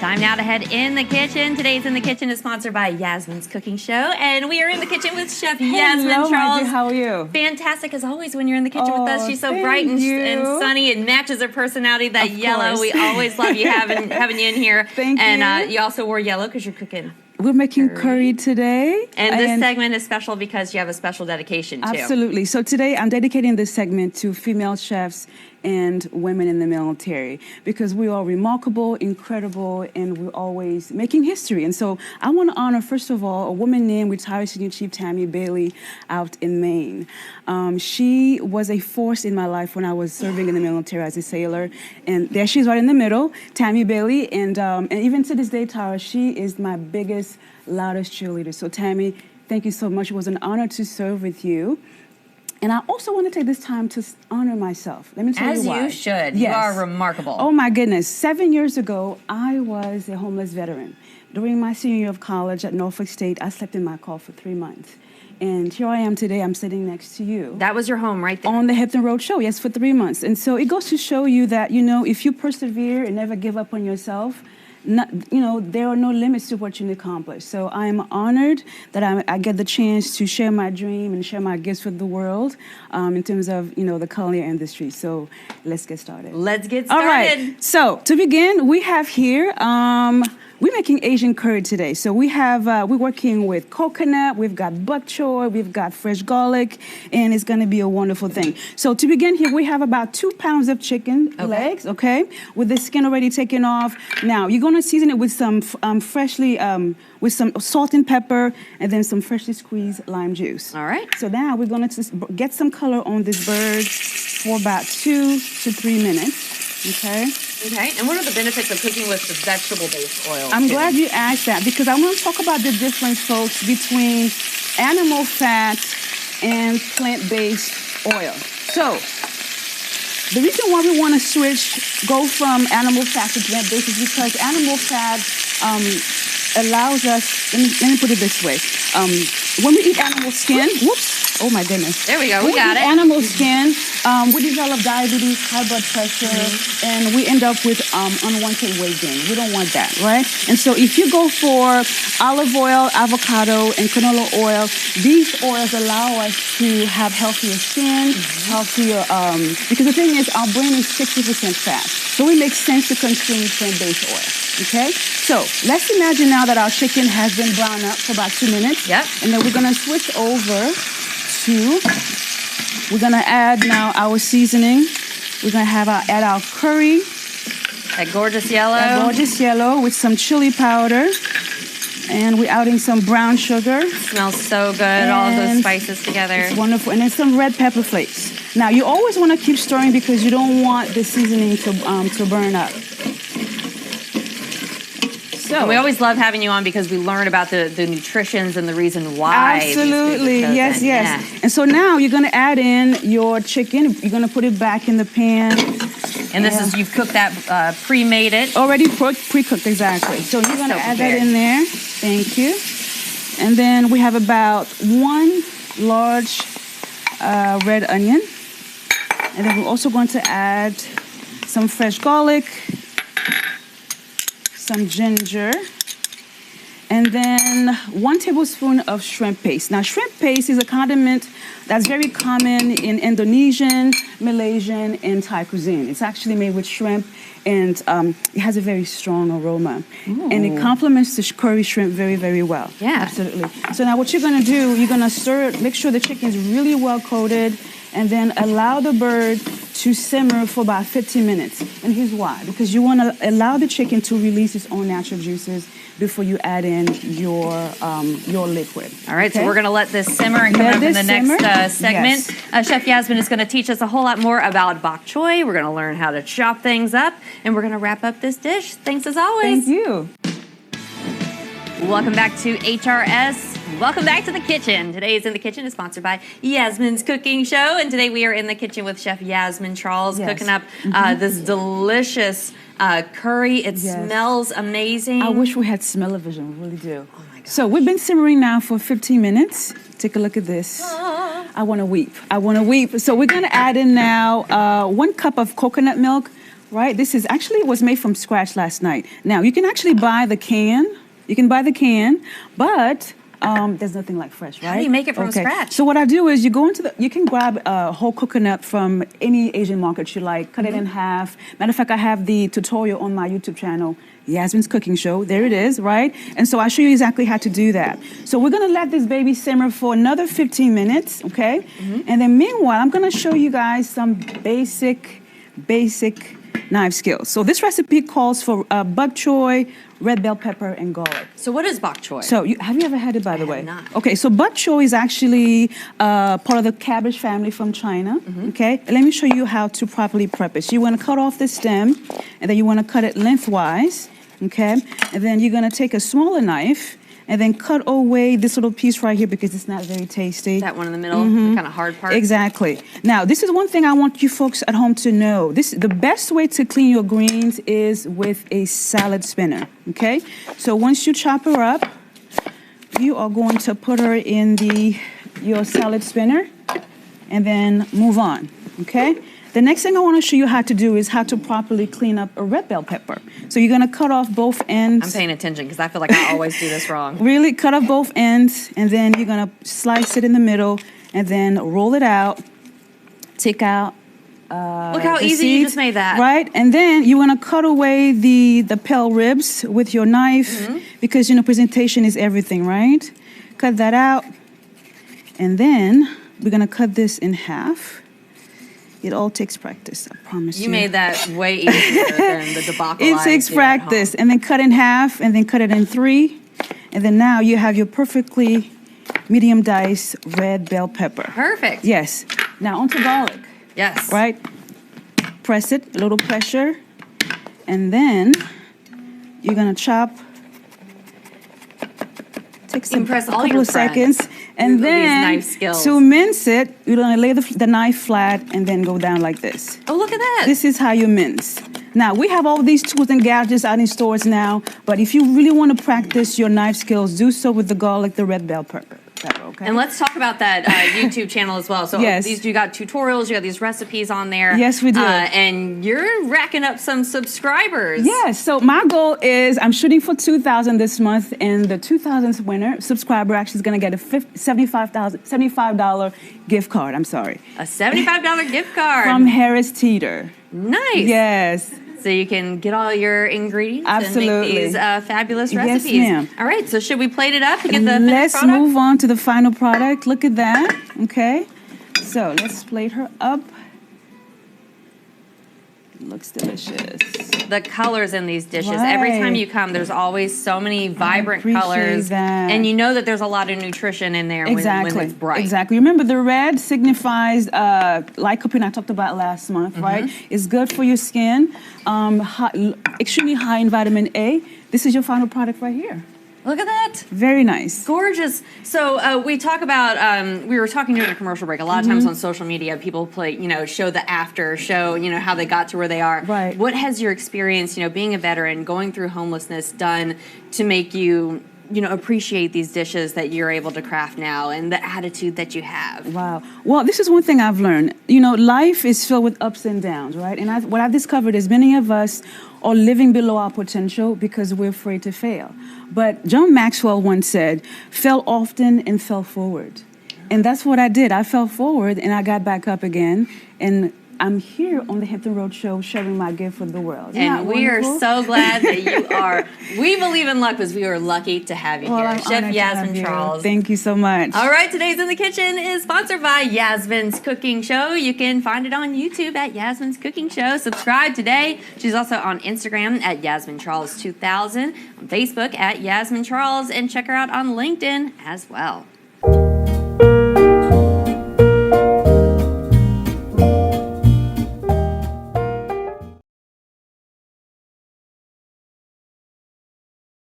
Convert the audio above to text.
Time now to head in the kitchen. Today's In the Kitchen is sponsored by Yasmine's Cooking Show, and we are in the kitchen with Chef Yasmine Hello, Charles. my dear, how are you? Fantastic as always when you're in the kitchen with us. She's so bright and sunny. It matches her personality. That yellow. We always love you having you in here. Thank you. And you also wore yellow because you're cooking. We're making curry today. And this segment is special because you have a special dedication too. Absolutely. So today I'm dedicating this segment to female chefs and women in the military because we are remarkable, incredible, and we're always making history. And so I want to honor, first of all, a woman named retired Senior Chief Tammy Bailey out in Maine. She was a force in my life when I was serving in the military as a sailor. And there she is right in the middle, Tammy Bailey. And even to this day, Tara, she is my biggest, loudest cheerleader. So Tammy, thank you so much. It was an honor to serve with you. And I also want to take this time to honor myself. Let me tell you why. As you should. Yes. You are remarkable. Oh, my goodness. 7 years ago, I was a homeless veteran. During my senior year of college at Norfolk State, I slept in my car for 3 months. And here I am today. I'm sitting next to you. That was your home right there? On the Hampton Road show, yes, for 3 months. And so it goes to show you that, you know, if you persevere and never give up on yourself, there are no limits to what you can accomplish. So I'm honored that I get the chance to share my dream and share my gifts with the world in terms of, the culinary industry. So let's get started. Let's get started. All right. So to begin, we have here, we're making Asian curry today. So we're working with coconut, we've got bok choy, we've got fresh garlic, and it's going to be a wonderful thing. So to begin here, we have about 2 pounds of chicken legs, with the skin already taken off. Now, you're going to season it with some with some salt and pepper, and then some freshly squeezed lime juice. All right. So now we're going to get some color on this bird for about 2 to 3 minutes, okay? Okay, and what are the benefits of cooking with the vegetable-based oil? I'm glad you asked that because I want to talk about the difference, folks, between animal fat and plant-based oil. So, the reason why we want to go from animal fat to plant-based is because animal fat allows us, let me put it this way, when we eat animal skin, oh my goodness. There we go, we got it. Animal skin, we develop diabetes, high blood pressure, and we end up with unwanted weight gain. We don't want that, right? And so if you go for olive oil, avocado, and canola oil, these oils allow us to have healthier skin, healthier, because the thing is, our brain is 60% fat. So it makes sense to consume plant-based oil. Okay, so let's imagine now that our chicken has been browned up for about 2 minutes. Yep. And then we're gonna switch over to, we're gonna add now our seasoning. We're gonna add our curry. That gorgeous yellow. That gorgeous yellow with some chili powder. And we're adding some brown sugar. Smells so good, all of those spices together. It's wonderful. And then some red pepper flakes. Now, you always wanna keep stirring because you don't want the seasoning to burn up. So, and we always love having you on because we learn about the nutritions and the reason why. Absolutely, yes. Yeah. And so now you're going to add in your chicken. You're going to put it back in the pan. And this is, you've cooked that, pre-made it? Already pre-cooked, exactly. So you're going to add that in there. Thank you. And then we have about 1 large red onion. And then we're also going to add some fresh garlic, some ginger, and then 1 tablespoon of shrimp paste. Now, shrimp paste is a condiment that's very common in Indonesian, Malaysian, and Thai cuisine. It's actually made with shrimp, and it has a very strong aroma. Ooh. And it complements the curry shrimp very, very well. Yeah. Absolutely. So now what you're gonna do, you're gonna stir it, make sure the chicken is really well coated, and then allow the bird to simmer for about 15 minutes. And here's why. Because you want to allow the chicken to release its own natural juices before you add in your liquid. All right, so we're going to let this simmer and come up in the next segment. Yes. Chef Yasmine is going to teach us a whole lot more about bok choy. We're going to learn how to chop things up, and we're going to wrap up this dish. Thanks as always. Thank you. Welcome back to HRS. Welcome back to the kitchen. Today's In the Kitchen is sponsored by Yasmine's Cooking Show. And today we are in the kitchen with Chef Yasmine Charles cooking up this delicious curry. It smells amazing. I wish we had smell-o-vision. We really do. Oh my God. So we've been simmering now for 15 minutes. Take a look at this. I want to weep. I want to weep. So we're going to add in now 1 cup of coconut milk, right? This is actually was made from scratch last night. Now, you can actually buy the can. You can buy the can, but there's nothing like fresh, right? How do you make it from scratch? So what I do is you can grab a whole coconut from any Asian market you like, cut it in half. Matter of fact, I have the tutorial on my YouTube channel, Yasmine's Cooking Show. There it is, right? And so I'll show you exactly how to do that. So we're gonna let this baby simmer for another 15 minutes, okay? And then meanwhile, I'm gonna show you guys some basic knife skills. So this recipe calls for bok choy, red bell pepper, and garlic. So what is bok choy? So have you ever had it, by the way? have not. Okay, so bok choy is actually part of the cabbage family from China. Okay, and let me show you how to properly prep it. So you want to cut off the stem, and then you want to cut it lengthwise. Okay, and then you're going to take a smaller knife and then cut away this little piece right here because it's not very tasty. That one in the middle, the kind of hard part. Exactly. Now, this is one thing I want you folks at home to know. The best way to clean your greens is with a salad spinner, okay? So once you chop her up, you are going to put her in your salad spinner and then move on, okay? The next thing I want to show you how to do is how to properly clean up a red bell pepper. So you're going to cut off both ends. I'm paying attention because I feel like I always do this wrong. Really cut off both ends, and then you're going to slice it in the middle, and then roll it out, take out Look how the easy you seeds, just made that. Right? And then you want to cut away the pale ribs with your knife because, presentation is everything, right? Cut that out, and then we're going to cut this in half. It all takes practice, I promise you. You made that way easier than the debacle. It takes practice. And then cut in half, and then cut it in 3. And then now you have your perfectly medium diced red bell pepper. Perfect. Yes. Now onto garlic. Yes. Right? Press it, a little pressure. And then you're going to chop. Takes a couple of seconds. And then to mince it, you're going to lay the knife flat and then go down like this. Oh, look at that. This is how you mince. Now, we have all these tools and gadgets out in stores now, but if you really want to practice your knife skills, do so with the garlic, the red bell pepper. Okay? And let's talk about that YouTube channel as well. So yes. You got tutorials, you got these recipes on there. Yes, we do. And you're racking up some subscribers. Yes, so my goal is I'm shooting for 2,000 this month, and the 2,000th winner subscriber actually is going to get a $75 gift card. I'm sorry. A $75 gift card. From Harris Teeter. Nice. Yes. So you can get all your ingredients Absolutely. and make these fabulous recipes. Yes, ma'am. All right, so should we plate it up to get the finished Let's product? move on to the final product. Look at that. Okay. So let's plate her up. Looks delicious. The colors in these dishes. Right. Every time you come, there's always so many vibrant colors. That. And you know that there's a lot of nutrition in there when it's bright. Exactly. Remember, the red signifies lycopene I talked about last month, right? It's good for your skin. Extremely high in vitamin A. This is your final product right here. Look at that. Very nice. Gorgeous. So we talk about, we were talking during a commercial break. A lot of times on social media, people show the after, show, how they got to where they are. Right. What has your experience, being a veteran, going through homelessness done to make you, appreciate these dishes that you're able to craft now and the attitude that you have? Wow. Well, this is one thing I've learned. Life is filled with ups and downs, right? And what I've discovered is many of us are living below our potential because we're afraid to fail. But John Maxwell once said, fail often and fail forward. And that's what I did. I fell forward and I got back up again. And I'm here on the Hampton Road Show sharing my gift with the world. And we are so glad that you are. We believe in luck because we are lucky to have you here. Chef Yasmine Charles. Thank you so much. All right, today's In the Kitchen is sponsored by Yasmine's Cooking Show. You can find it on YouTube at Yasmine's Cooking Show. Subscribe today. She's also on Instagram at Yasmine Charles 2000, on Facebook at Yasmine Charles, and check her out on LinkedIn as well.